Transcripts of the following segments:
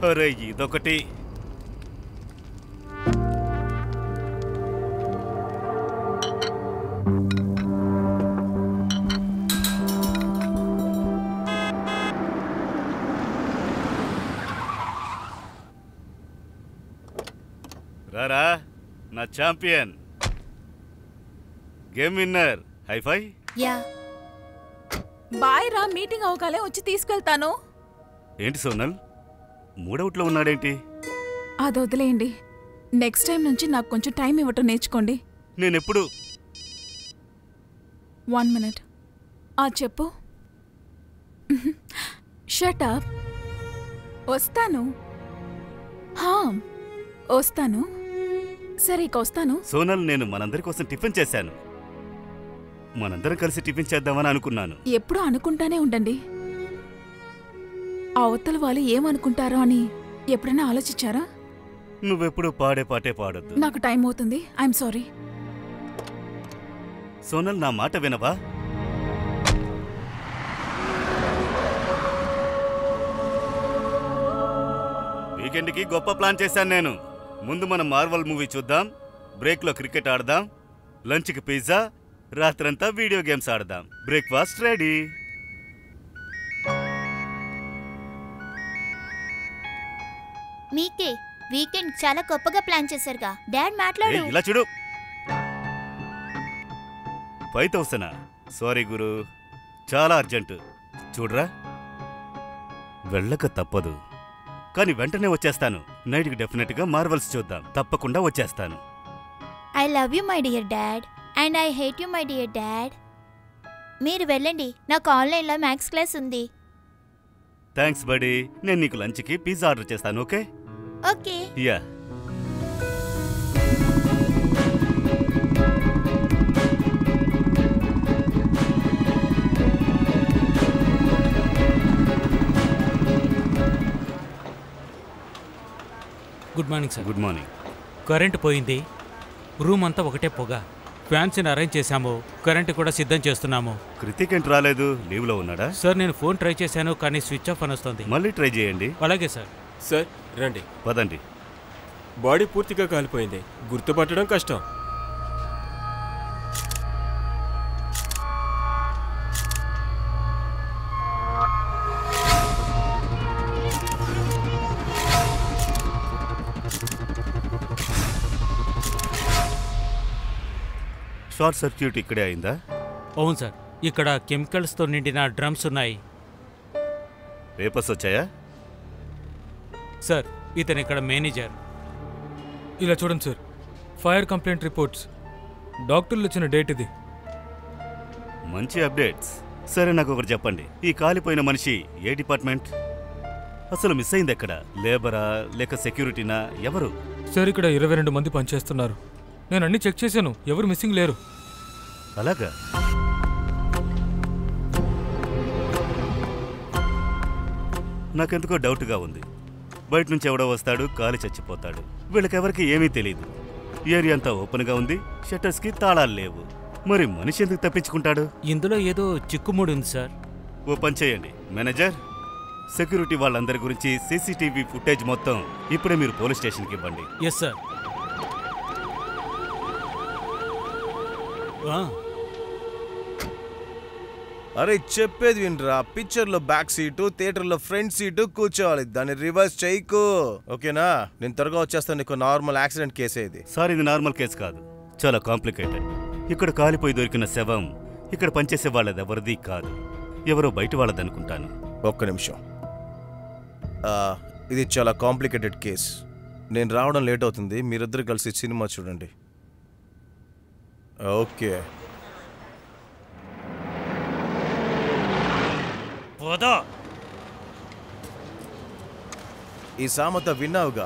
అరే ఇదొకటి. రారా నా champion, game winner. Hi fi. Yeah boy రా, మీటింగ్ అవగానే వచ్చి తీసుకెళ్తాను. ఏంటి సోనల్ మూడవుట్లో ఉన్నాడేంటి? అది వదిలేయండి. నెక్స్ట్ టైం నుంచి నాకు కొంచెం టైం ఇవ్వటం నేర్చుకోండి. నేనెప్పుడు 1 minute. చెప్పు. Shut up. వస్తాను. వస్తాను. సరే ఇక వస్తాను. సోనల్ నేను మనందరి కోసం టిఫిన్ చేశాను. మనందరం కలిసి టిఫిన్ చేద్దామని అనుకున్నాను. ఎప్పుడూ అనుకుంటానే ఉండండి. అవతల వాళ్ళు ఏమనుకుంటారో అని ఎప్పుడైనా ఆలోచించారా? నువ్వెప్పుడు పాడే పాటే పాడొద్దు. నాకు టైం అవుతుంది. I'm sorry. సోనల్ నా మాట వినవా? వీకెండ్కి గొప్ప ప్లాన్ చేశాను నేను. ముందు మనం మార్వల్ మూవీ చూద్దాం, బ్రేక్లో క్రికెట్ ఆడదాం, లంచ్కి పిజ్జా, రాత్రంతా వీడియో గేమ్స్ ఆడదాం. Breakfast ready. మీకే వీకెండ్ చాలా గొప్పగా ప్లాన్ చేశారుగా. డాడ్ మాట్లాడు. ఇలా చూడు. 5,000. సారీ గురు, చాలా అర్జెంటు. చూడరా, వెళ్ళక తప్పదు, కానీ వెంటనే వచ్చేస్తాను. నైట్కి డెఫినెట్గా మార్వల్స్ చూద్దాం. తప్పకుండా వచ్చేస్తాను. I love you my dear dad and I hate you my dear dad. మీరు వెళ్ళండి, నాకు ఆన్లైన్లో మ్యాథ్స్ క్లాస్ ఉంది. Thanks buddy. నేను నీకు లంచ్కి పిజ్జా ఆర్డర్ చేస్తాను. Okay? Okay. Yeah. Good morning sir. Good morning. Current పోయింది, రూమ్ అంతా ఒకటే పొగ. ఫ్యాన్స్ని అరేంజ్ చేశాము, కరెంటు కూడా సిద్ధం చేస్తున్నాము. కృతిక్ ఏంటి రాలేదు? లీవ్లో ఉన్నాడా? సార్ నేను ఫోన్ ట్రై చేశాను కానీ స్విచ్ ఆఫ్ అని వస్తుంది. మళ్ళీ ట్రై చేయండి. అలాగే సార్. సార్ రండి. పదండి. బాడీ పూర్తిగా కాలిపోయింది, గుర్తుపట్టడం కష్టం. షార్ట్ సర్క్యూట్ ఇక్కడే అయిందా? అవును సార్, ఇక్కడ కెమికల్స్తో నిండిన డ్రమ్స్ ఉన్నాయి. పేపర్స్ వచ్చాయా? సార్ ఇతను ఇక్కడ మేనేజర్. ఇలా చూడండి సార్, ఫైర్ కంప్లైంట్ రిపోర్ట్స్, డాక్టర్లు ఇచ్చిన డేట్ ఇది. మంచి అప్డేట్స్. సరే నాకు ఒకటి చెప్పండి, ఈ కాలిపోయిన మనిషి ఏ డిపార్ట్మెంట్? అసలు మిస్ అయింది ఎక్కడ? లేబరా లేక సెక్యూరిటీనా? ఎవరు? సార్ ఇక్కడ 22 మంది పనిచేస్తున్నారు. నేను అన్ని చెక్ చేశాను, ఎవరు మిస్సింగ్ లేరు. అలాగా? నాకెందుకో డౌట్గా ఉంది. బయట నుంచి ఎవడో వస్తాడు, కాలి చచ్చిపోతాడు. వీళ్ళకెవరికి ఏమీ తెలియదు. ఏరియా అంతా ఓపెన్గా ఉంది, షట్టర్స్కి తాళాలు లేవు. మరి మనిషి ఎందుకు తప్పించుకుంటాడు? ఇందులో ఏదో చిక్కుముడి ఉంది సార్. ఓ పని చేయండి మేనేజర్, సెక్యూరిటీ వాళ్ళందరి గురించి సీసీటీవీ ఫుటేజ్ మొత్తం ఇప్పుడే మీరు పోలీస్ స్టేషన్కి ఇవ్వండి. Yes sir. అరే చెప్పేది వినరా, పిక్చర్లో బ్యాక్ సీటు, థియేటర్లో ఫ్రంట్ సీటు కూర్చోవాలి, దాన్ని రివర్స్ చేయకు. ఓకేనా? నేను త్వరగా వచ్చేస్తాను. నీకు నార్మల్ యాక్సిడెంట్ కేసే ఇది. సార్ ఇది నార్మల్ కేసు కాదు, చాలా కాంప్లికేటెడ్. ఇక్కడ కాలిపోయి దొరికిన శవం ఇక్కడ పనిచేసే వాళ్ళది ఎవరిది కాదు, ఎవరో బయట వాళ్ళది అనుకుంటాను. ఒక్క నిమిషం. ఇది చాలా కాంప్లికేటెడ్ కేస్. నేను రావడం లేట్ అవుతుంది, మీరిద్దరు కలిసి సినిమా చూడండి. ఓకే. ఈ సామెత విన్నావుగా,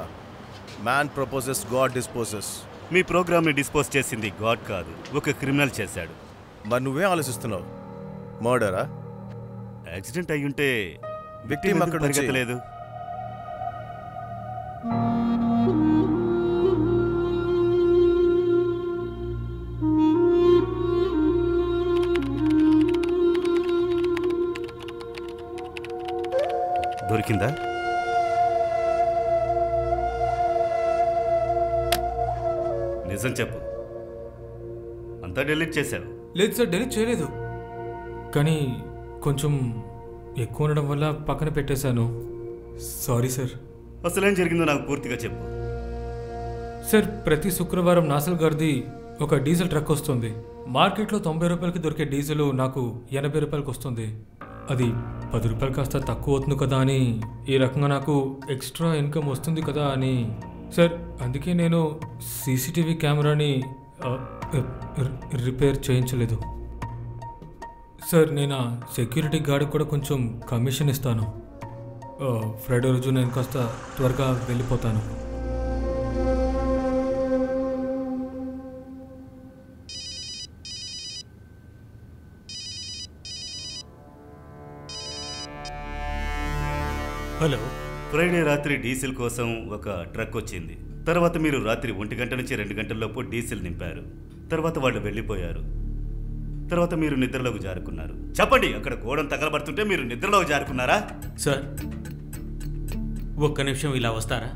మ్యాన్ ప్రపోజెస్ గాడ్ డిస్పోజెస్. మీ ప్రోగ్రామ్ని డిస్పోజ్ చేసింది గాడ్ కాదు, ఒక క్రిమినల్ చేశాడు. మరి నువ్వేం ఆలోచిస్తున్నావు? మర్డరా? యాక్సిడెంట్ అయ్యుంటే విక్టిమ్ అక్కడ పరిగెత్తలేదు. దొరికిందా? నిజం చెప్పు, అంతా డిలీట్ చేశావు. లేదు సార్, డెలిట్ చేయలేదు. కానీ కొంచెం ఎక్కువ ఉండడం వల్ల పక్కన పెట్టేశాను. Sorry sir. అసలేం జరిగిందో నాకు పూర్తిగా చెప్పు. సార్, ప్రతి శుక్రవారం నాసల్ గారిది ఒక డీజిల్ ట్రక్ వస్తుంది. మార్కెట్లో 90 రూపాయలకి దొరికే డీజిల్ నాకు 80 రూపాయలకి వస్తుంది. అది 10 రూపాయలు కాస్త తక్కువ అవుతుంది కదా అని, ఈ రకంగా నాకు ఎక్స్ట్రా ఇన్కమ్ వస్తుంది కదా అని సార్, అందుకే నేను సీసీటీవీ కెమెరాని రిపేర్ చేయించలేదు సార్. నేను సెక్యూరిటీ గార్డ్కి కూడా కొంచెం కమిషన్ ఇస్తాను. ఫ్రైడే రోజు నేను కాస్త త్వరగా వెళ్ళిపోతాను. హలో. ఫ్రైడే రాత్రి డీజిల్ కోసం ఒక ట్రక్ వచ్చింది. తర్వాత మీరు రాత్రి 1 గంట నుంచి 2 గంటల్లోపు డీజిల్ నింపారు. తర్వాత వాళ్ళు వెళ్ళిపోయారు. తర్వాత మీరు నిద్రలోకి జారుకున్నారు. చెప్పండి, అక్కడ గోడం తగలబడుతుంటే మీరు నిద్రలోకి జారుకున్నారా? సార్, ఒక్క నిమిషం ఇలా వస్తారా?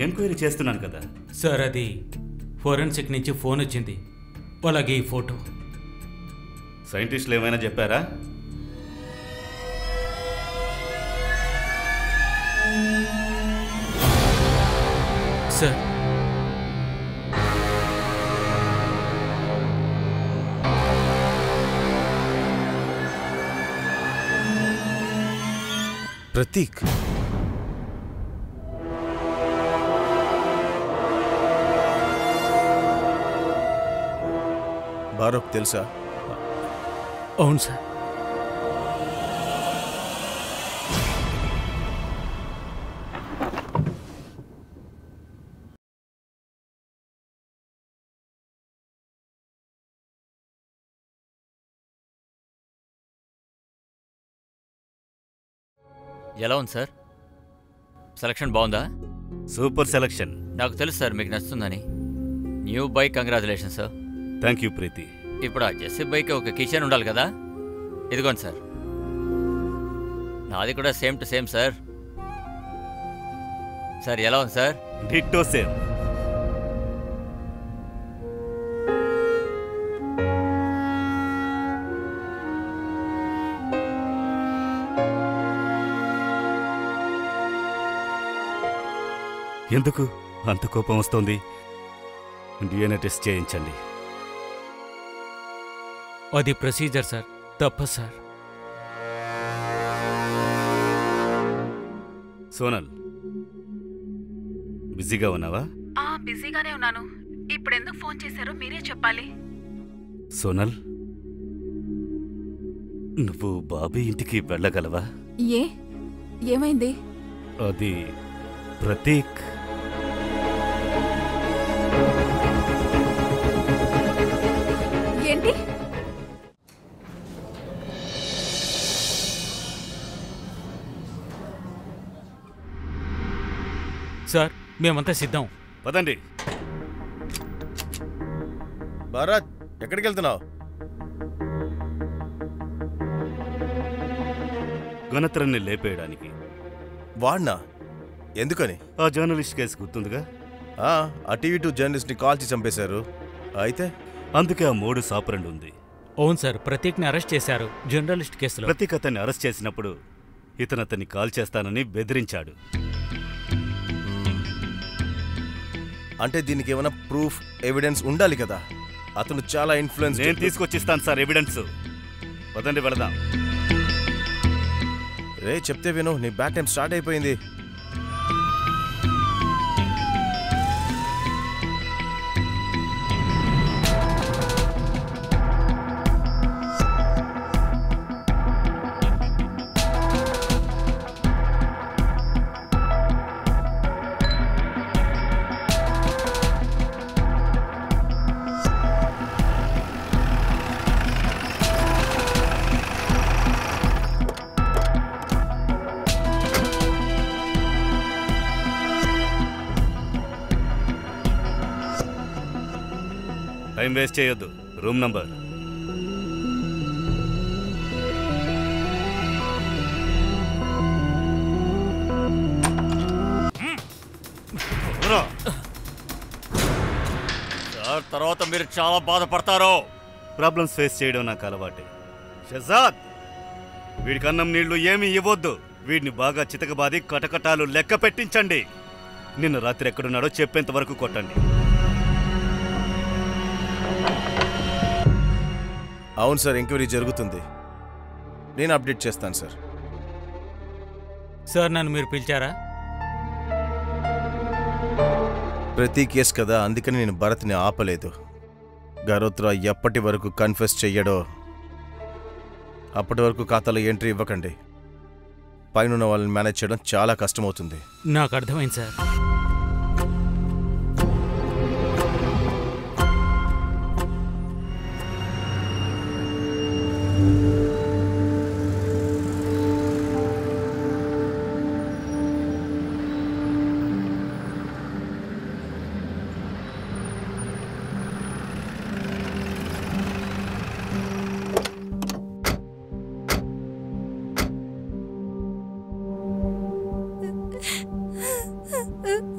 ఎంక్వైరీ చేస్తున్నాను కదా. సార్, అది ఫోరెన్సిక్ నుంచి ఫోన్ వచ్చింది. అలాగే ఈ ఫోటో. సైంటిస్టులు ఏమైనా చెప్పారా? సార్, ప్రతీక్, బారోక్ తెలుసా? అవును సార్. ఎలా ఉంది సార్? సెలక్షన్ బాగుందా? Super selection. నాకు తెలుసు సార్ మీకు నచ్చుతుందని. New bike, congratulation sir. Thank you Preethi. ఇప్పుడు ఆ జెస్సీ బైక్ ఒక కిచెన్ ఉండాలి కదా, ఇదిగోండి సార్. నాది కూడా same to same sir. Sir ఎలా ఉంది సార్? Ditto same. ఎందుకు అంత కోపం వస్తోంది? డిఎన్ఏ టెస్ట్ చేయించండి. అది ప్రొసీజర్ సార్, తప్ప సార్. సోనల్, బిజీగా ఉన్నావా? బిజీగానే ఉన్నాను. ఇప్పుడు ఎందుకు ఫోన్ చేశారో మీరే చెప్పాలి. సోనల్, నువ్వు బాబీ ఇంటికి వెళ్ళగలవా? ఏమైంది? అది ప్రతీక్. ఏంటి? సార్, మేమంతా సిద్ధం. పదండి. భారత్, ఎక్కడికి వెళ్తున్నావు? గణత్రాన్ని లేపేయడానికి. వాడినా? ఎందుకని? ఆ జర్నలిస్ట్ కేసు గుర్తుందిగా? ఆ టీవీ2 జర్నలిస్ట్ని కాల్చి చంపేశారు. అయితే అందుకే ఆ మోడు సాపరండి ఉంది. అవును సార్, ప్రతీక్ని అరెస్ట్ చేశారు జర్నలిస్ట్ కేసులో. ప్రతీక్ అతన్ని అరెస్ట్ చేసినప్పుడు ఇతను అతన్ని కాల్ చేస్తానని బెదిరించాడు. అంటే దీనికి ఏమైనా ప్రూఫ్, ఎవిడెన్స్ ఉండాలి కదా. అతను చాలా ఇన్ఫ్లుయెన్స్. నేను తీసుకొచ్చిస్తాను సార్ ఎవిడెన్స్. పదండి వెళదాం. రే, చెప్తే విను, నీ బ్యాక్ టైం స్టార్ట్ అయిపోయింది. టైం వేస్ట్ చేయొద్దు. Room number. రా. సార్ తర్వాత మీరు చాలా బాధపడతారు. ప్రాబ్లమ్స్ ఫేస్ చేయడం నాకు అలవాటే. షజాద్, వీడికి అన్నం నీళ్లు ఏమీ ఇవ్వద్దు. వీడిని బాగా చితకబాది కటకటాలు లెక్క పెట్టించండి. నిన్న రాత్రి ఎక్కడున్నాడో చెప్పేంత వరకు కొట్టండి. అవును సార్, ఎంక్వైరీ జరుగుతుంది. నేను అప్డేట్ చేస్తాను సార్. సార్ నన్ను మీరు పిలిచారా? ప్రతి కేసు కదా, అందుకని నేను భరత్ని ఆపలేదు. గరోత్రా ఎప్పటి వరకు కన్ఫెస్ చెయ్యడో అప్పటి వరకు ఖాతాలో ఎంట్రీ ఇవ్వకండి. పైన వాళ్ళని మేనేజ్ చేయడం చాలా కష్టమవుతుంది. నాకు అర్థమైంది సార్.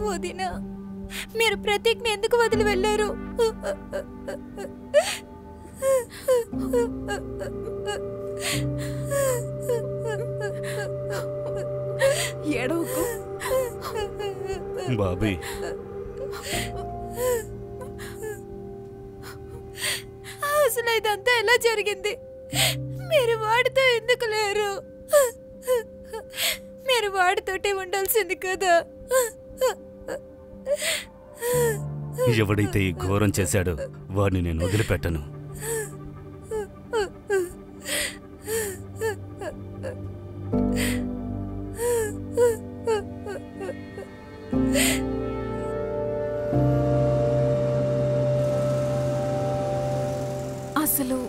వదినా, మీరు ప్రతీక్ని ఎందుకు వదిలి వెళ్ళారు? ఏడవకు బాబీ. అసలు ఇదంతా ఎలా జరిగింది? మీరు వాడితో ఎందుకు లేరు? మీరు వాడితోటే ఉండాల్సింది కదా. ఎవడైతే ఈ ఘోరం చేశాడో వాడిని నేను వదిలిపెట్టను. అసలు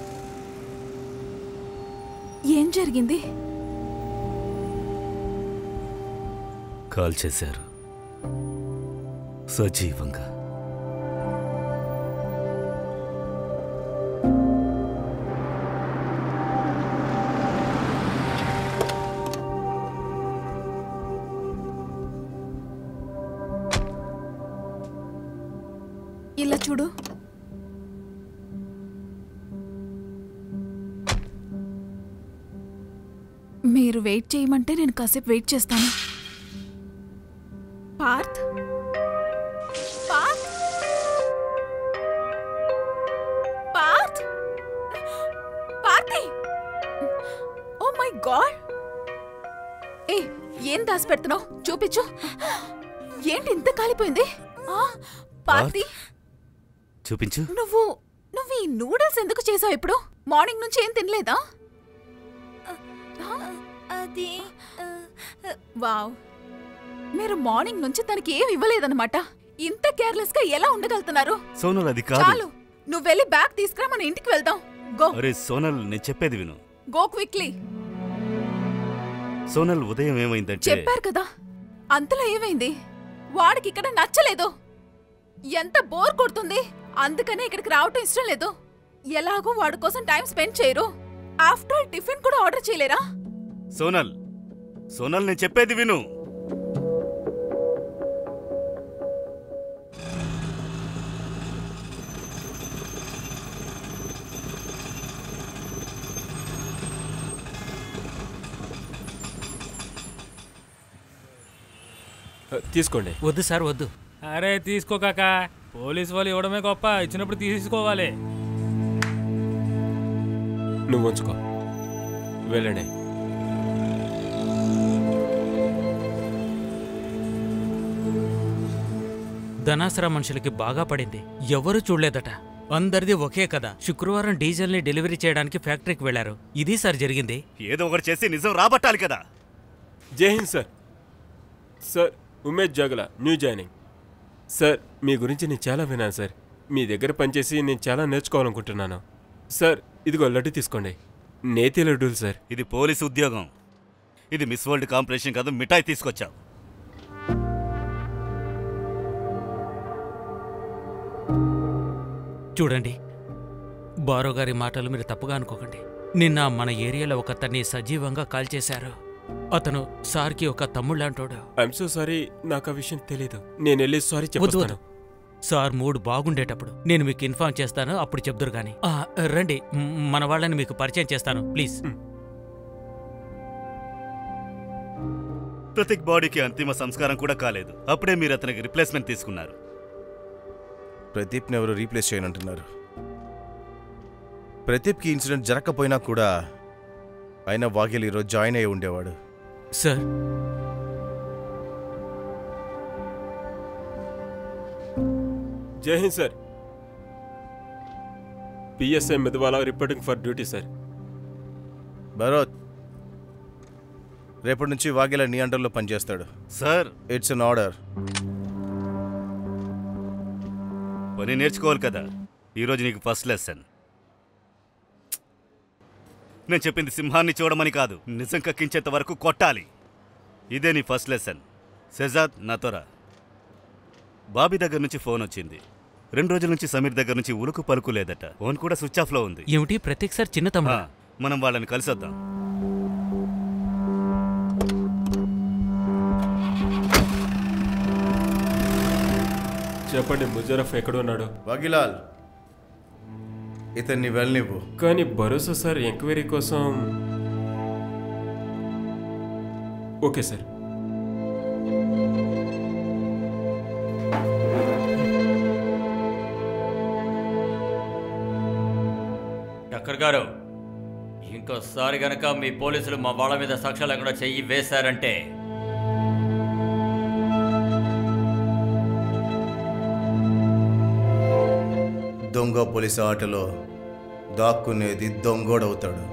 ఏం జరిగింది? కాల్ చేశారు సజీవంగా. ఇలా చూడు. మీరు వెయిట్ చేయమంటే నేను కాసేపు వెయిట్ చేస్తాను. Parth, Parth, Parth, Parthi! Oh my god! ఏ, ఏం దాచి పెడుతున్నావు? చూపించు. ఏంటి ఇంత కాలిపోయింది? పార్థి, చూపించు. నువ్వు ఈ నూడిల్స్ ఎందుకు చేసావు? ఇప్పుడు మార్నింగ్ నుంచి ఏం తినలేదా? అది వావ్, మీరు మార్నింగ్ నుంచి తనకి ఏం ఇవ్వలేదన్నమాట. ఇంత కేర్లెస్ గా ఎలా ఉండగలుగుతున్నారు? సోనల్, అది కాదు. చాలు, నువ్వు వెళ్ళి బ్యాగ్ తీసుకురా, మన ఇంటికి వెళ్దాం. గో. అరే సోనల్, నేను చెప్పేది విను. Go quickly. సోనల్, ఉదయం ఏమైందంటే... చెప్పారు కదా, అంతలో ఏమైంది? వాడికి ఇక్కడ నచ్చలేదు, ఎంత బోర్ కొడుతుంది, అందుకనే ఇక్కడికి రావటం ఇష్టం లేదు. ఎలాగో వాడి కోసం టైం స్పెండ్ చేయరు. ఆఫ్టర్ ఆల్ టిఫిన్ కూడా ఆర్డర్ చేయలేరా? సోనల్, సోనల్, నేను చెప్పేది విను. తీసుకోండి. వద్దు సార్, వద్దు. అరే తీసుకో కాక, పోలీసు వాళ్ళు ఇవ్వడమే గొప్ప, ఇచ్చినప్పుడు తీసుకోవాలి. నువ్వు ఉంచుకో, వెళ్ళండి. ధనాసరా మనుషులకి బాగా పడింది. ఎవరూ చూడలేదట. అందరిది ఒకే కదా. శుక్రవారం డీజిల్ని డెలివరీ చేయడానికి ఫ్యాక్టరీకి వెళ్లారు. ఇది సార్ జరిగింది. ఏదో ఒకటి చేసి నిజం రాబట్టాలి కదా. జై హింద్ సార్. సార్, ఉమేష్ జాగల, న్యూ జాయినింగ్. సార్, మీ గురించి నేను చాలా విన్నాను సార్. మీ దగ్గర పనిచేసి నేను చాలా నేర్చుకోవాలనుకుంటున్నాను. సార్, ఇదిగో లడ్డు తీసుకోండి. నేతి లడ్డూలు సార్. ఇది పోలీసు ఉద్యోగం. ఇది మిస్ వరల్డ్ కాంపిటీషన్ కాదు, మిఠాయి తీసుకొచ్చావు. చూడండి, బారో గారి మాటలు మీరు తప్పుగా అనుకోకండి. నిన్న మన ఏరియాలో ఒకతన్ని సజీవంగా కాల్చేశారు. అతను సార్కి ఒక తమ్ముళ్ళంటోడు. ఐఎమ్ సో సారీ, నాకు ఆ విషయం తెలీదు. నేను వెళ్ళి సారీ వద్దు చెప్తాను. సార్ మూడ్ బాగుండేటప్పుడు నేను మీకు ఇన్ఫార్మ్ చేస్తాను, అప్పుడు చెప్దురు గాని. రండి, మన వాళ్ళని మీకు పరిచయం చేస్తాను ప్లీజ్. ప్రతీక్ బాడీకి అంతిమ సంస్కారం కూడా కాలేదు, అప్పుడే మీరు అతనికి రిప్లేస్మెంట్ తీసుకున్నారు. ప్రదీప్ని ఎవరు రీప్లేస్ చేయనంటున్నారు? ప్రదీప్కి ఇన్సిడెంట్ జరగకపోయినా కూడా అయినా వాఘేల్ ఈరోజు జాయిన్ అయ్యి ఉండేవాడు. Sir Jai Hind sir. PSI Medawala reporting for duty sir. Bharat, రేపటి నుంచి వాఘేల్ నీ అండర్లో పనిచేస్తాడు. Sir, it's an order. పని నేర్చుకోవాలి కదా, ఈరోజు నీకు ఫస్ట్ లెసన్. నేను చెప్పింది సింహాన్ని చూడమని కాదు, నిజం కక్కించేంత వరకు కొట్టాలి. ఇదే నీ ఫస్ట్ లెసన్. షెజాద్, నాతో రా. బాబీ దగ్గర నుంచి ఫోన్ వచ్చింది. 2 రోజుల నుంచి సమీర్ దగ్గర నుంచి ఉలుకు పలుకు లేదట. ఫోన్ కూడా స్విచ్ ఆఫ్లో ఉంది. ఏమిటి ప్రతీక్ సార్ చిన్న తమ్ముడు? మనం వాళ్ళని కలిసొద్దాం. చెప్పండి, ముజరఫ్ ఎక్కడ ఉన్నాడు? వాఘిలాల్, ఇతన్ని వెళ్ళనివ్వు. కానీ భరోసా సార్ ఎంక్వైరీ కోసం. Okay sir. డాక్టర్ గారు, ఇంకోసారి గనక మీ పోలీసులు మా వాళ్ళ మీద సాక్ష్యాలు లేకుండా చెయ్యి వేశారంటే దొంగ పోలీసు ఆటలో దాక్కునేది దొంగోడవుతాడు.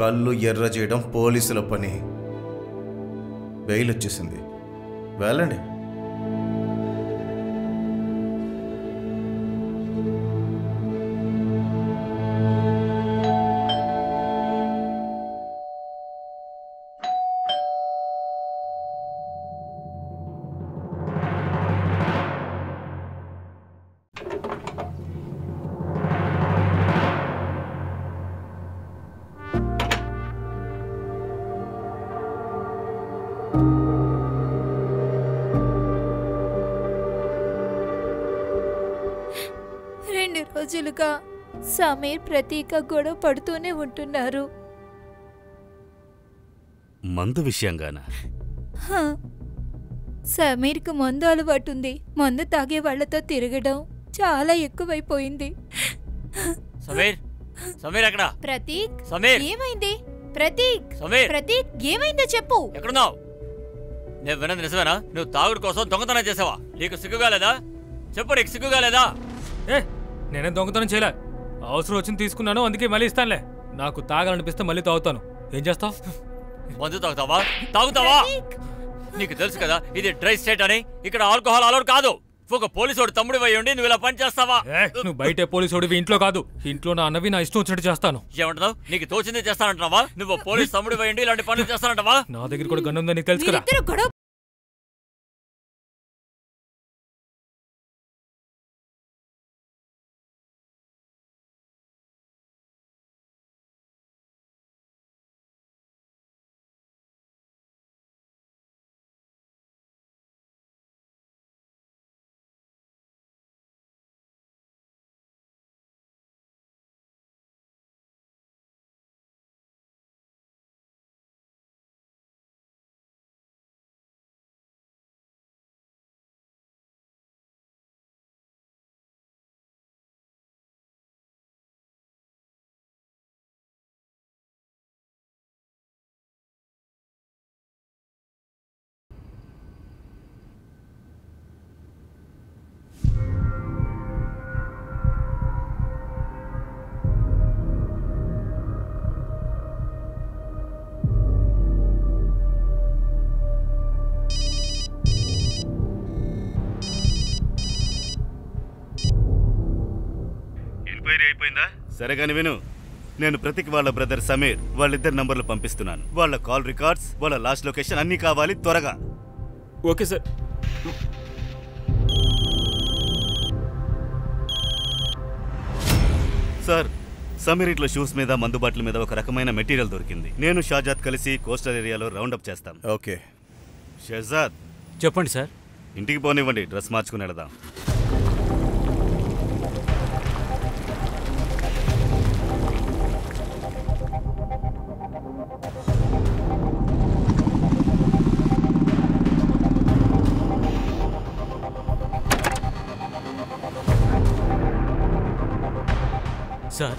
కళ్ళు ఎర్ర చేయడం పోలీసుల పని. బెయిల్ వచ్చేసింది, వెళ్ళండి. రోజులుగా సమీర్ ప్రతీక గొడవ పడుతూనే ఉంటున్నారు. మందు విషయంగానా? సమీర్కు మందు అలవాటుంది. మందు తాగే వాళ్లతో తిరగడం చాలా ఎక్కువైపోయింది. సమీర్, సమీర్ ఎక్కడ? ప్రతీక్, సమీర్ ఏమైంది? ప్రతీక్, సమీర్, ప్రతీక్ ఏమైందో చెప్పు. ఎక్కడున్నావు? నేను విన్నది నిజమేనా? నువ్వు తాగుడు కోసం దొంగతనం చేసావా? నీకు సిగ్గుగా లేదా? చెప్పు, నీకు సిగ్గుగా లేదా? నేనే దొంగతనం చేయలే. అవసరం వచ్చింది తీసుకున్నాను, అందుకే మళ్ళీ ఇస్తానులే. నాకు తాగాలనిపిస్తే మళ్ళీ తాగుతాను. ఏం చేస్తావు? మందు తాగుతావా? తాగుతావా? నీకు తెలుసు కదా ఇది డ్రై స్టేట్ అని. ఇక్కడ ఆల్కహాల్ అలౌడ్ కాదు. ఒక పోలీసోడు తమ్ముడు అయి ఉండి నువ్వు ఇలా పని చేస్తావా? నువ్వు బయటే పోలీసోడివి, ఇంట్లో కాదు. ఇంట్లో నా అన్నవి నా ఇష్టం వచ్చినట్టు చేస్తాను. ఏమంటున్నావు? నీకు తోచింది చేస్తానంటున్నావా? నువ్వు పోలీస్ తమ్ముడు అయి ఉండి ఇలాంటి పనులు చేస్తానంటావా? నా దగ్గర కూడా గన్ను ఉందని తెలుసు కదా. సరే గాని విను, నేను ప్రతీక్ వాళ్ళ బ్రదర్ సమీర్ వాళ్ళిద్దరు నంబర్లు పంపిస్తున్నాను. వాళ్ళ కాల్ రికార్డ్స్, వాళ్ళ లాస్ట్ లొకేషన్ అన్నీ కావాలి, త్వరగా. Okay sir. సార్, సమీర్ ఇంట్లో షూస్ మీద మందు బాటిల్ మీద ఒక రకమైన మెటీరియల్ దొరికింది. నేను షాజాద్ కలిసి కోస్టల్ ఏరియాలో రౌండప్ చేస్తాం. ఓకే. షహజాద్ చెప్పండి సార్. ఇంటికి పోనివ్వండి, డ్రెస్ మార్చుకుని వెళదాం. సార్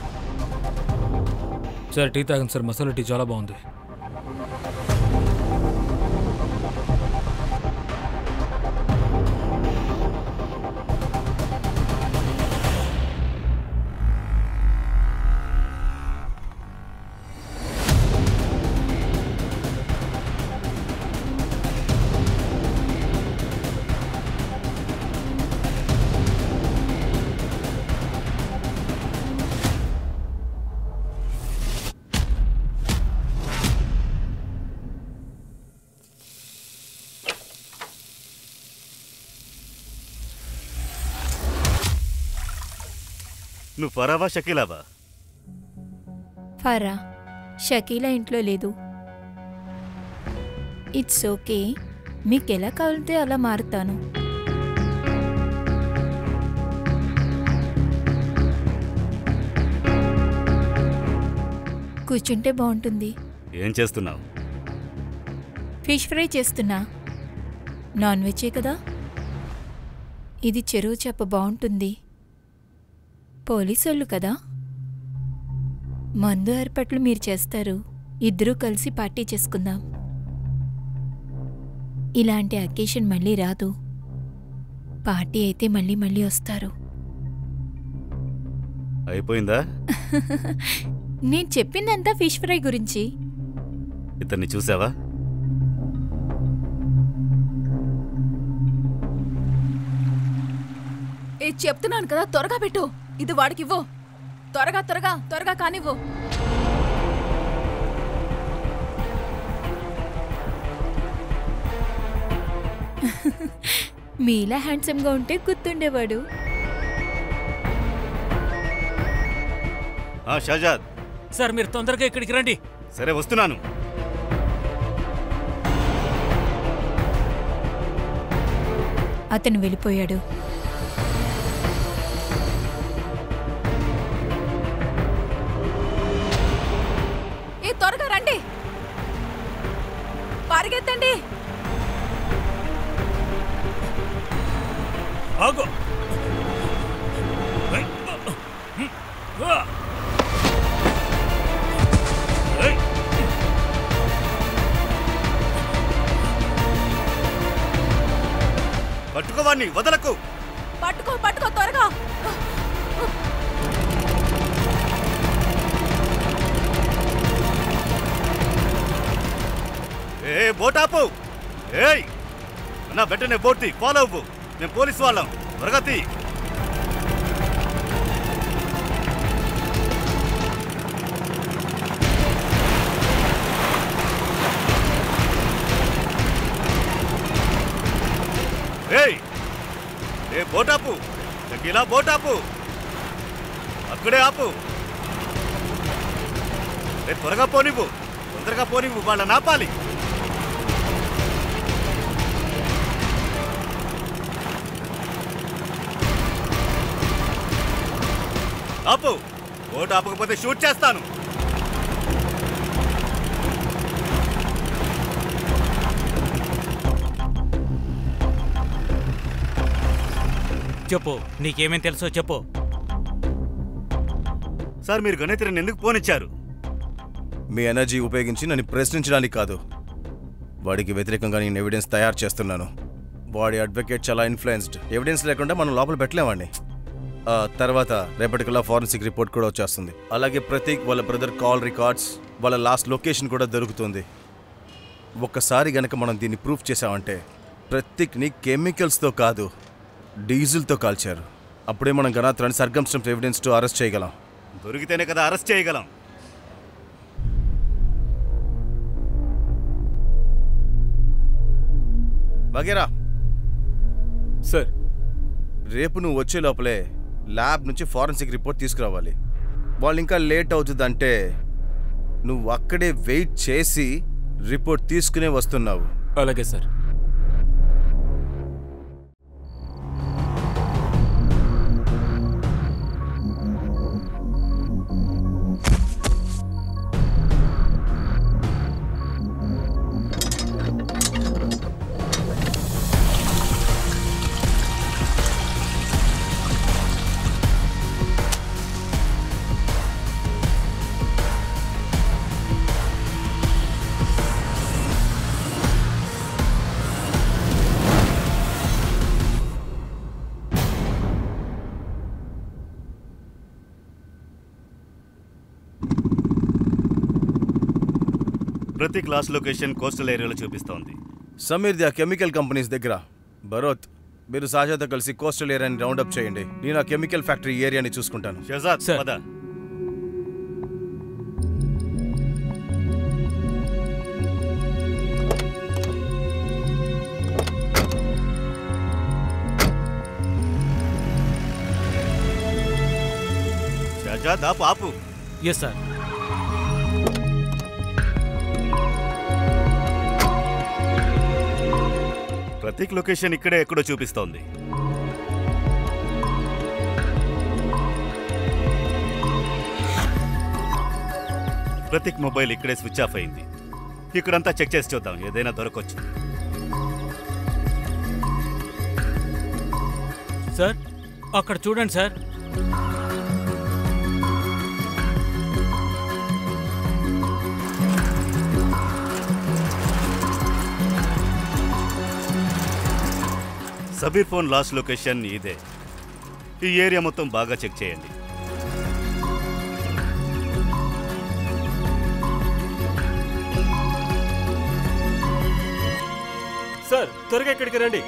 సార్ టీ తాగండి సార్, మసాలా టీ చాలా బాగుంది. నువ్వు ఫరావా షకీలావా? ఫరా, షకీలా ఇంట్లో లేదు. ఇట్స్ ఓకే, మీకు ఎలా కావాలంటే అలా మారుతాను. కూర్చుంటే బాగుంటుంది. ఏం చేస్తున్నావు? ఫిష్ ఫ్రై చేస్తున్నా. నాన్ వెజే కదా. ఇది చెరువు చేప, బాగుంటుంది. పోలీసోళ్ళు కదా. మందు ఏర్పాట్లు మీరు చేస్తారు, ఇద్దరూ కలిసి పార్టీ చేసుకుందాం. ఇలాంటి అకేషన్ మళ్ళీ రాదు. పార్టీ అయితే మళ్ళీ మళ్ళీ వస్తారు. అయిపోయిందా? నేను చెప్పిందంతా ఫిష్ ఫ్రై గురించి. ఇతన్ని చూసావా? చెప్తున్నాను కదా, త్వరగా పెట్టు. ఇది వాడికివ్వు. త్వరగా త్వరగా త్వరగా కానివ్వు. మీలా హ్యాండ్సమ్గా ఉంటే గుర్తుండేవాడు. షాజాద్ సార్ మీరు తొందరగా ఇక్కడికి రండి. సరే వస్తున్నాను. అతను వెళ్ళిపోయాడు. త్వరగా రండి, పరిగెత్తండి. ఆగు. పట్టుకోవాన్ని వదలకు. పట్టుకో పట్టుకో త్వరగా. ఏ బోట్ ఆపు. ఏయ్ అన్నా, వెంటనే బోట్ తీ, ఫాలో అవ్వు. నేను పోలీసు వాళ్ళం, త్వరగా తీ. ఏయ్ ఏ బోట్ ఆపు. షకీలా బోట్ ఆపు. అక్కడే ఆపు. త్వరగా పోనివ్వు, తొందరగా పోనివ్వు, వాళ్ళని ఆపాలి. ఆపు. బోట్ ఆపకపోతే షూట్ చేస్తాను. చెప్పు, నీకేమేం తెలుసో చెప్పు. సార్, మీరు గణేత్రిని ఎందుకు పోనిచ్చారు? మీ ఎనర్జీ ఉపయోగించి నన్ను ప్రశ్నించడానికి కాదు, వాడికి వ్యతిరేకంగా నేను ఎవిడెన్స్ తయారు చేస్తున్నాను. వాడి అడ్వకేట్ చాలా ఇన్ఫ్లుయెన్స్డ్. ఎవిడెన్స్ లేకుండా మనం లోపల పెట్టలేవాడిని. తర్వాత రేపటికల్లా ఫారెన్సిక్ రిపోర్ట్ కూడా వచ్చేస్తుంది. అలాగే ప్రతీక్ వాళ్ళ బ్రదర్ కాల్ రికార్డ్స్, వాళ్ళ లాస్ట్ లొకేషన్ కూడా దొరుకుతుంది. ఒక్కసారి గనక మనం దీన్ని ప్రూఫ్ చేసామంటే ప్రతీక్ని కెమికల్స్తో కాదు, డీజిల్తో కాల్చారు. అప్పుడే మనం గణాత్రాన్ని సర్కమ్స్టెన్స్ ఎవిడెన్స్తో అరెస్ట్ చేయగలం. దొరికితేనే కదా అరెస్ట్ చేయగలం. వగేరా సార్, రేపు నువ్వు వచ్చే లోపలే ల్యాబ్ నుంచి ఫారెన్సిక్ రిపోర్ట్ తీసుకురావాలి. వాళ్ళు ఇంకా లేట్ అవుతుందంటే నువ్వు అక్కడే వెయిట్ చేసి రిపోర్ట్ తీసుకునే వస్తున్నావు. అలాగే సార్. ప్రతి క్లాస్ లొకేషన్ కోస్టల్ ఏరియాలో చూపిస్తోంది. సమీర్ది ఆ కెమికల్ కంపెనీస్ దగ్గర. భరత్, మీరు సాజాతో కలిసి కోస్టల్ ఏరియాని రౌండప్ చేయండి. నేను ఆ కెమికల్ ఫ్యాక్టరీ ఏరియాని చూసుకుంటాను. షహజాద్, సార్. పద. షహజాద్, ఆపు. Yes sir. ప్రతీక్ లొకేషన్ ఇక్కడే ఎక్కడో చూపిస్తోంది. ప్రతీక్ మొబైల్ ఇక్కడే స్విచ్ ఆఫ్ అయింది. ఇక్కడంతా చెక్ చేసి చూద్దాం, ఏదైనా దొరకొచ్చు. సార్, అక్కడ చూడండి sir. Sabir phone last location ఇదే. ఈ ఏరియా మొత్తం బాగా చెక్ చేయండి. సార్, త్వరగా ఇక్కడికి రండి.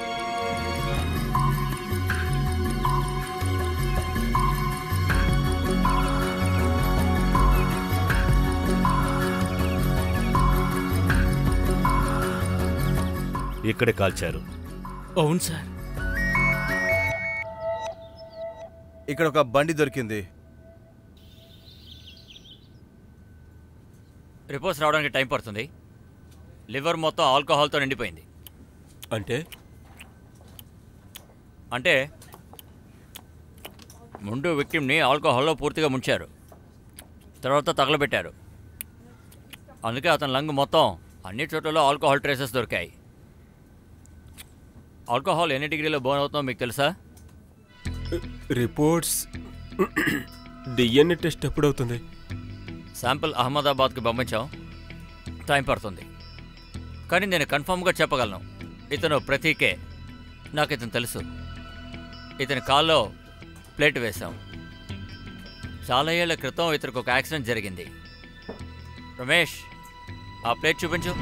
ఇక్కడే కాల్చారు. అవును సార్. ఇక్కడ ఒక బండి దొరికింది. రిపోర్ట్స్ రావడానికి టైం పడుతుంది. లివర్ మొత్తం ఆల్కహాల్తో నిండిపోయింది. అంటే ముందు విక్టిమ్ని ఆల్కహాల్లో పూర్తిగా ముంచారు, తర్వాత తగలబెట్టారు. అందుకే అతని లంగ్ మొత్తం అన్ని చోట్లలో ఆల్కహాల్ ట్రేసెస్ దొరికాయి. ఆల్కహాల్ ఎన్ని డిగ్రీలో బర్న్ అవుతుందో మీకు తెలుసా? రిపోర్ట్స్ డిఎన్ఏ టెస్ట్ ఎప్పుడవుతుంది? శాంపిల్ అహ్మదాబాద్కి పంపించాం, టైం పడుతుంది. కానీ నేను కన్ఫామ్గా చెప్పగలను, ఇతను ప్రతీకే. నాకు ఇతను తెలుసు. ఇతని కాల్లో ప్లేట్ వేశాం. చాలా ఏళ్ల క్రితం ఇతనికి ఒక యాక్సిడెంట్ జరిగింది. రమేష్, ఆ ప్లేట్ చూపించు.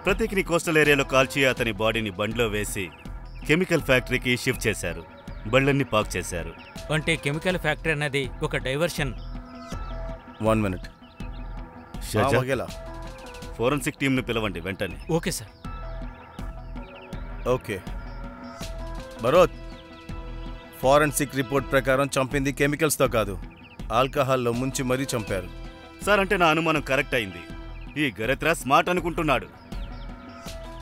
ప్రతీక్ని కోస్టల్ ఏరియాలో కాల్చి అతని బాడీని బండిలో వేసి కెమికల్ ఫ్యాక్టరీకి షిఫ్ట్ చేశారు. బళ్ళన్నీ పాక్ చేశారు. అంటే కెమికల్ ఫ్యాక్టరీ అనేది ఒక డైవర్షన్. 1 minute. ఫోరెన్సిక్ టీంను పిలవండి వెంటనే. Okay sir. Okay Bharat, forensic report ప్రకారం చంపింది కెమికల్స్తో కాదు, ఆల్కహాల్లో ముంచి మరీ చంపారు. సార్, అంటే నా అనుమానం కరెక్ట్ అయింది. ఈ గరత్రా స్మార్ట్ అనుకుంటున్నాడు.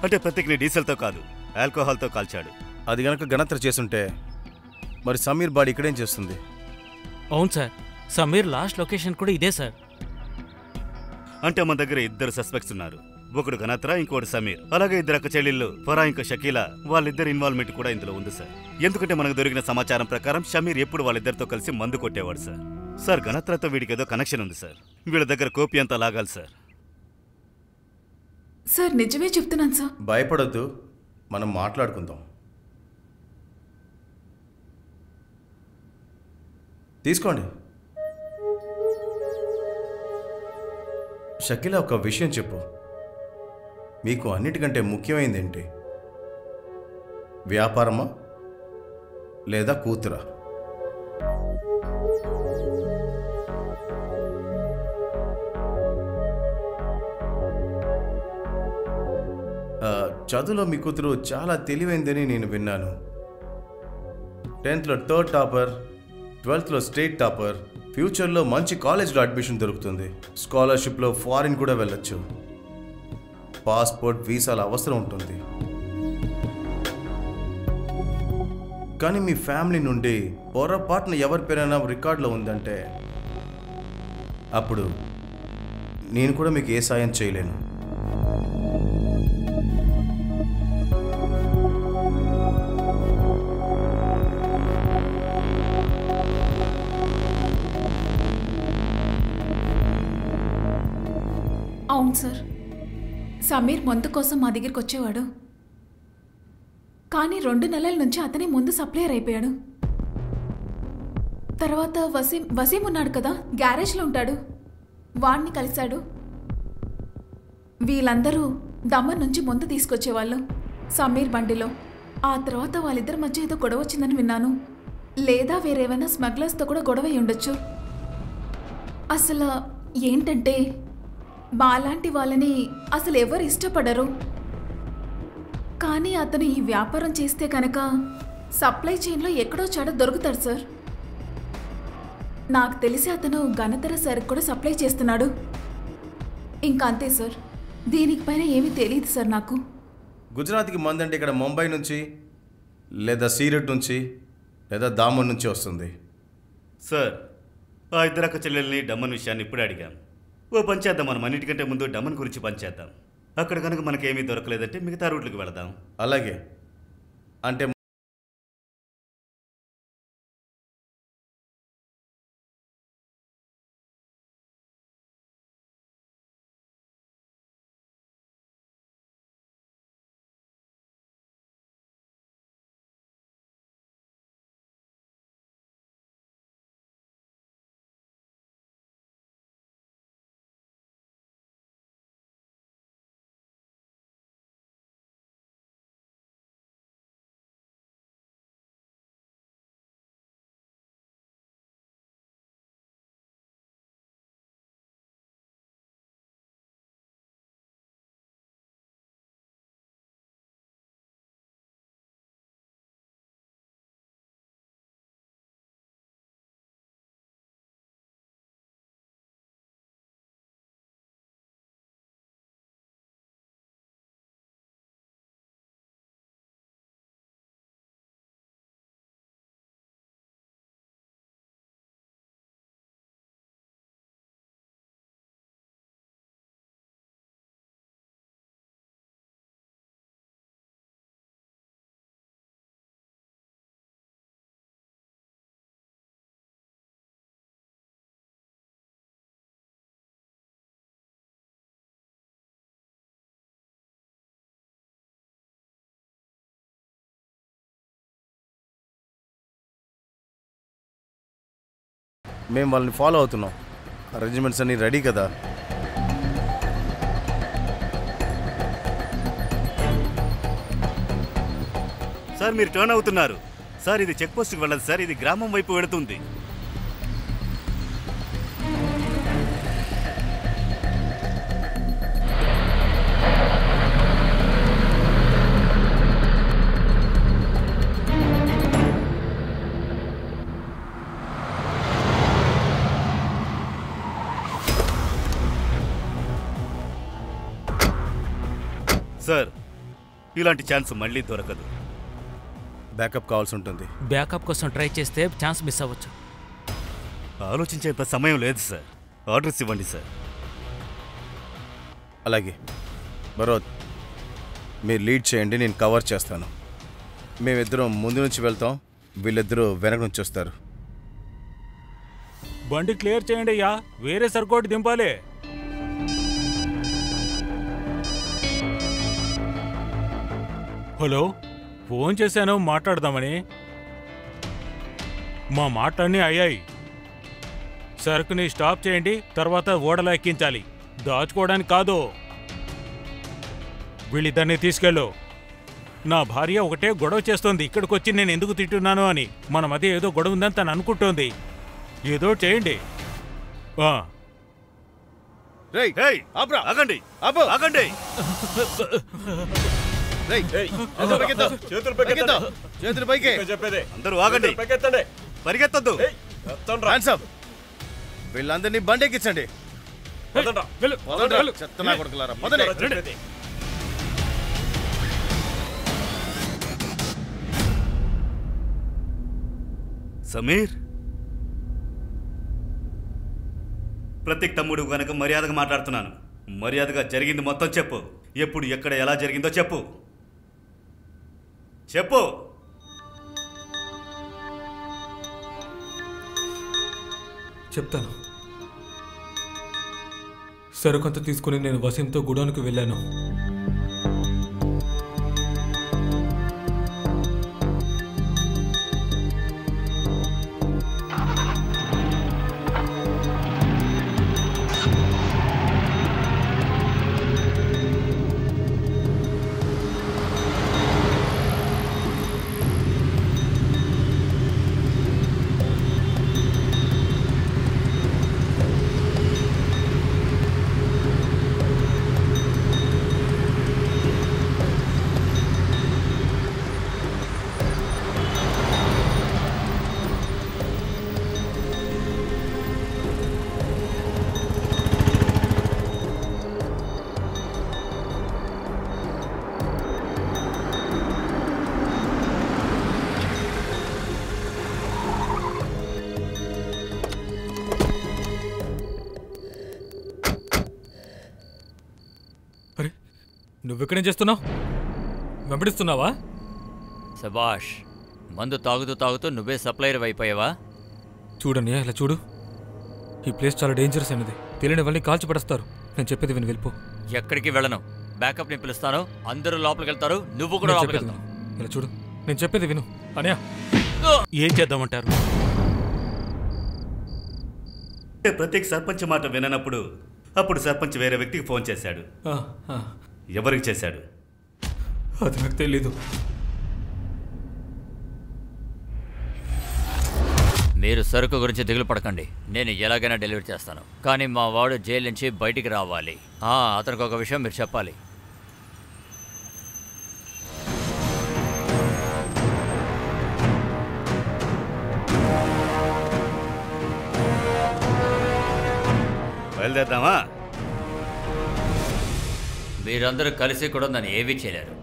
అంటే ప్రతీక్ని డీజిల్తో కాదు, ఆల్కహాల్తో కాల్చాడు. అది గనక గణత్ర చేసుంటే మరి సమీర్ బాడీ ఇక్కడేం చేస్తుంది? అవును సార్, సమీర్ లాస్ట్ లొకేషన్ కూడా ఇదే సార్. అంటే మన దగ్గర 2 సస్పెక్ట్స్ ఉన్నారు. ఒకడు గణత్రా, ఇంకోటి సమీర్. అలాగే 2 అక్క చెల్లెళ్ళు ఫరా ఇంకా షకీలా. వాళ్ళిద్దరు ఇన్వాల్వ్మెంట్ కూడా ఇందులో ఉంది సార్. ఎందుకంటే మనకు దొరికిన సమాచారం ప్రకారం షమీర్ ఎప్పుడు వాళ్ళిద్దరితో కలిసి మందు కొట్టేవాడు సార్. సార్, గణత్రాతో వీడికి ఏదో కనెక్షన్ ఉంది సార్. వీళ్ళ దగ్గర కోపి అంతా లాగాలి సార్. సార్, నిజమే చెప్తున్నాను సార్. భయపడొద్దు, మనం మాట్లాడుకుందాం. తీసుకోండి. షకీలా, ఒక విషయం చెప్పు. మీకు అన్నిటికంటే ముఖ్యమైనది ఏంటి? వ్యాపారమా లేదా కూతురా? చదువులో మీ కూతురు చాలా తెలివైందని నేను విన్నాను. 10th లో 3rd టాపర్, 12th లో స్టేట్ టాపర్. ఫ్యూచర్లో మంచి కాలేజ్లో అడ్మిషన్ దొరుకుతుంది. స్కాలర్షిప్లో ఫారిన్ కూడా వెళ్ళొచ్చు. పాస్పోర్ట్, వీసాల అవసరం ఉంటుంది. కానీ మీ ఫ్యామిలీ నుండి పొరపాటున ఎవరి పేరైనా రికార్డులో ఉందంటే అప్పుడు నేను కూడా మీకు ఏ సాయం చేయలేను. అవును సార్, సమీర్ మందు కోసం మా దగ్గరికి వచ్చేవాడు. కానీ 2 నెలల నుంచి అతనే ముందు సప్లయర్ అయిపోయాడు. తర్వాత వసీం ఉన్నాడు కదా, గ్యారేజ్లో ఉంటాడు, వాడిని కలిశాడు. వీళ్ళందరూ దమ్మన్ నుంచి ముందు తీసుకొచ్చేవాళ్ళు సమీర్ బండిలో. ఆ తర్వాత వాళ్ళిద్దరి మధ్య ఏదో గొడవ వచ్చిందని విన్నాను. లేదా వేరేమైనా స్మగ్లర్స్తో కూడా గొడవ అయి ఉండొచ్చు. అసలు ఏంటంటే మాలాంటి వాళ్ళని అసలు ఎవరు ఇష్టపడరు. కానీ అతను ఈ వ్యాపారం చేస్తే కనుక సప్లై చైన్లో ఎక్కడో చాడ దొరుకుతాడు సార్. నాకు తెలిసి అతను ఘనతర సరుకు కూడా సప్లై చేస్తున్నాడు. ఇంకా అంతే సార్, దీనికి పైన ఏమీ తెలియదు సార్ నాకు. గుజరాత్కి మందంటే ఇక్కడ ముంబై నుంచి లేదా సీరట్ నుంచి లేదా దామన్ నుంచి వస్తుంది. సార్, ఆ ఇద్దరు అక్క చెల్లెల్ని డమ్మన్ విషయాన్ని ఇప్పుడే అడిగాం. ఓ పని చేద్దాం, మనం అన్నిటికంటే ముందు డమ్మన్ గురించి పని చేద్దాం. అక్కడ కనుక మనకేమీ దొరకలేదంటే మిగతా రూట్లకు వెళదాం. అలాగే. అంటే మేము వాళ్ళని ఫాలో అవుతున్నాం. అరేంజ్మెంట్స్ అన్నీ రెడీ కదా? సార్, మీరు టర్న్ అవుతున్నారు. సార్, ఇది చెక్ పోస్ట్కి వెళ్ళదు సార్, ఇది గ్రామం వైపు వెళుతుంది. సార్, ఇలాంటి ఛాన్స్ మళ్ళీ దొరకదు. బ్యాకప్ కావాల్సి ఉంటుంది. బ్యాకప్ కోసం ట్రై చేస్తే ఛాన్స్ మిస్ అవ్వచ్చు. ఆలోచించేంత సమయం లేదు సార్. ఆర్డర్స్ ఇవ్వండి సార్. అలాగే. భరత్, మీరు లీడ్ చేయండి, నేను కవర్ చేస్తాను. మేమిద్దరం ముందు నుంచి వెళ్తాం, వీళ్ళిద్దరూ వెనక నుంచి వస్తారు. బండి క్లియర్ చేయండి అయ్యా, వేరే సరుకోటి దింపాలి. హలో, ఫోన్ చేశాను మాట్లాడదామని. మా మాటలన్నీ అయ్యాయి. సరుకుని స్టాప్ చేయండి, తర్వాత ఓడలో ఎక్కించాలి. దాచుకోవడానికి కాదు. వీళ్ళిద్దరిని తీసుకెళ్ళు. నా భార్య ఒకటే గొడవ చేస్తోంది, ఇక్కడికి వచ్చి నేను ఎందుకు తింటున్నాను అని. మన మధ్య ఏదో గొడవ ఉందని తను అనుకుంటోంది. ఏదో చేయండి. ఆగండి. చేతులు పైకి. చెప్పేది అందరూ ఆగండి, పైకెత్తండి. పరిగెత్తొద్దు. వీళ్ళందరినీ బండెక్కించండి. చెత్త నా కొడుకులారా, పదండి. సమీర్, ప్రతీక్ తమ్ముడు గనక మర్యాదగా మాట్లాడుతున్నాను. మర్యాదగా జరిగింది మొత్తం చెప్పు. ఎప్పుడు ఎక్కడ ఎలా జరిగిందో చెప్పు. చెప్పు. చెప్తాను. సరుకంత తీసుకుని నేను వసీంతో గుడౌన్కి వెళ్ళాను. నువ్వెక్కడేం చేస్తున్నావు? వెంబడిస్తున్నావా? శబాష్, మందు తాగుతూ తాగుతూ నువ్వే సప్లైర్ అయిపోయావా? చూడని ఇలా చూడు. ఈ ప్లేస్ చాలా డేంజరస్ అయినది. తెలియని వాళ్ళని కాల్చి పడేస్తారు. నేను చెప్పేది విని వెళ్ళిపో. ఎక్కడికి వెళ్ళను. బ్యాకప్ ని పిలుస్తాను. అందరూ లోపలికి వెళ్తారు, నువ్వు కూడా లోపలికి వెళ్తావు. ఇలా చూడు, నేను చెప్పేది విను. అనయా, ఏం చేద్దామంటారు? ప్రతీక్ సర్పంచ్ మాట విననప్పుడు అప్పుడు సర్పంచ్ వేరే వ్యక్తికి ఫోన్ చేశాడు. ఎవరికి చేశాడు? అది నాకు తెలీదు. మీరు సరుకు గురించి దిగులు పడకండి. నేను ఎలాగైనా డెలివరీ చేస్తాను. కానీ మా వాడు జైలు నుంచి బయటికి రావాలి. అతనికి ఒక విషయం మీరు చెప్పాలి. బయలుదేద్దామా? మీరందరూ కలిసి కూడా నన్ను ఏమీ చేయలేరు.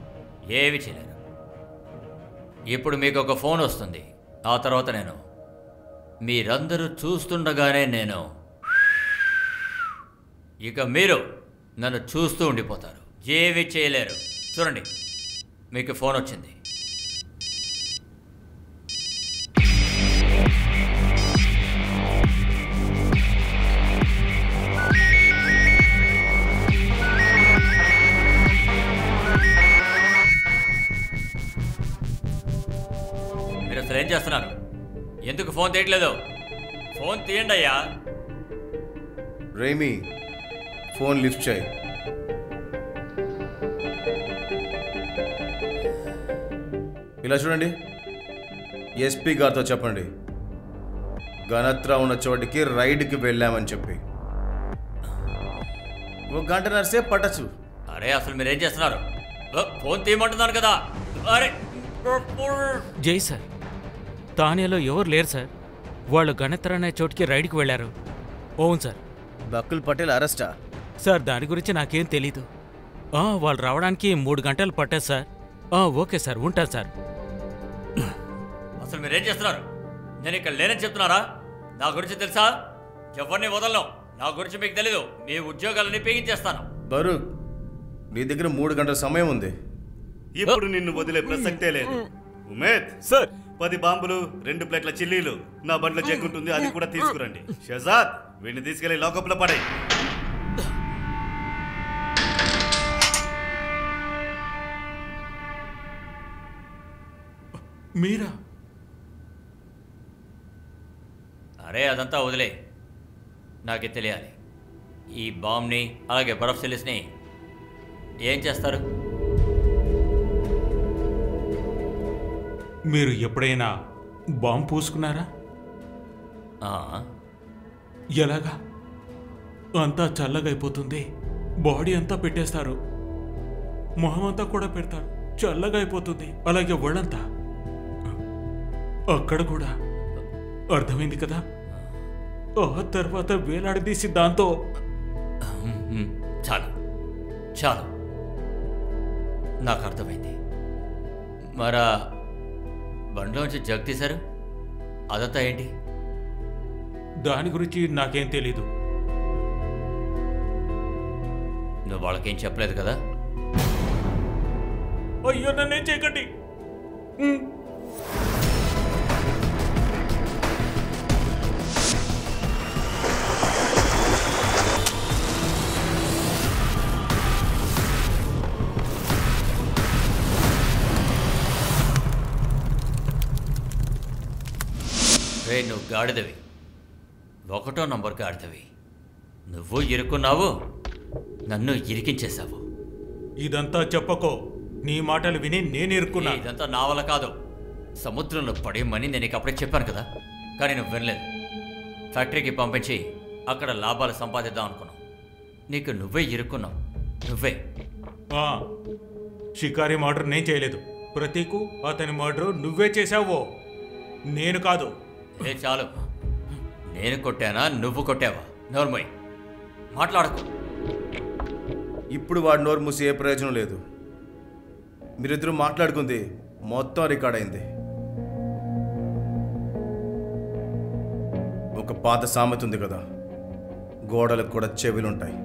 ఇప్పుడు మీకు ఒక ఫోన్ వస్తుంది. ఆ తర్వాత నేను మీరందరూ చూస్తుండగానే నేను ఇక మీరు నన్ను చూస్తూ ఉండిపోతారు. ఏమీ చేయలేరు. చూడండి, మీకు ఫోన్ వచ్చింది. అసలు ఏం చేస్తున్నారు? ఎందుకు ఫోన్ తీయట్లేదు? ఫోన్ తీయండి అయ్యా. రేమి, ఫోన్ లిఫ్ట్ చేయి. ఇలా చూడండి, ఎస్పీ గారితో చెప్పండి గణత్రా ఉన్న చోటికి రైడ్కి వెళ్ళామని చెప్పి. 1 గంటన్నర సేపు పట్టచ్చు. అరే అసలు మీరేం చేస్తున్నారు? ఫోన్ తీయమంటున్నాను కదా. అరే జై సార్, తానేలో ఎవరు లేరు సార్. వాళ్ళు గణేత్ర అనే చోటుకి రైడ్కి వెళ్ళారు. అవును సార్. బకుల్ పటేల్ అరెస్టా? సార్ దాని గురించి నాకేం తెలీదు. వాళ్ళు రావడానికి 3 గంటలు పట్టారు సార్. ఓకే సార్, ఉంటారు సార్. అసలు మీరేం చేస్తున్నారు? నేను ఇక్కడ లేనని చెప్తున్నారా? నా గురించి తెలుసా? ఎవరిని వదలను. నా గురించి మీకు తెలీదు. మీ ఉద్యోగాలన్నీ పీగించేస్తాను. బరూక్, నీ దగ్గర 3 గంటల సమయం ఉంది. ఇప్పుడు నిన్ను వదిలే ప్రసక్తే లేదు. ఉమేద్ సార్, 10 బాంబులు, 2 ప్లేట్ల చిల్లీలు నా బండ్లో జగ్గుంటుంది, అది కూడా తీసుకురండి. షహజాద్, వీడిని తీసుకెళ్లి లాకప్లో పడే. మీరా? అరే అదంతా వదిలే. నాకే తెలియాలి. ఈ బాంబ్ని అలాగే బరఫ్ సిలిస్ని ఏం చేస్తారు? మీరు ఎప్పుడైనా బాంబు పూసుకున్నారా? ఎలాగా? అంతా చల్లగా అయిపోతుంది. బాడీ అంతా పెట్టేస్తారు, మొహం అంతా కూడా పెడతారు. చల్లగా అయిపోతుంది, అలాగే ఒళ్ళంతా. అక్కడ కూడా అర్థమైంది కదా. ఆ తర్వాత వేలాడదీసి దాంతో చాలు చాలు, నాకు అర్థమైంది. మరా బండిలోంచి జగ్ తీశారు, అదంతా ఏంటి? దాని గురించి నాకేం తెలీదు. నువ్వు వాళ్ళకేం చెప్పలేదు కదా? అయ్యో, నన్నేం చేయకండి. రే, నువ్వు గాడిదవి, 1వ నంబర్ గాడిదవి. నువ్వు ఇరుక్కున్నావు, నన్ను ఇరికించేశావు. ఇదంతా చెప్పకో, నీ మాటలు విని నేను ఇరుక్కున్నా. ఇదంతా నా వల్ల కాదు. సముద్రంలో పడేయమని నేను అప్పుడే చెప్పాను కదా, కానీ నువ్వు వినలేదు. ఫ్యాక్టరీకి పంపించి అక్కడ లాభాలు సంపాదిద్దాం అనుకున్నావు. నీకు నువ్వే ఇరుక్కున్నావు, నువ్వే. షికారి మర్డర్ నేను చేయలేదు. ప్రతీకు అతని మర్డర్ నువ్వే చేశావో, నేను కాదు. ఏ చాలు, నేను కొట్టానా నువ్వు కొట్టావా? నోర్మోయ్, మాట్లాడకు. ఇప్పుడు వాడు నోరు మూసి ఏ ప్రయోజనం లేదు. మీరిద్దరూ మాట్లాడుకుంది మొత్తం రికార్డ్ అయింది. ఒక పాత సామెత ఉంది కదా, గోడలకు కూడా చెవులుంటాయి.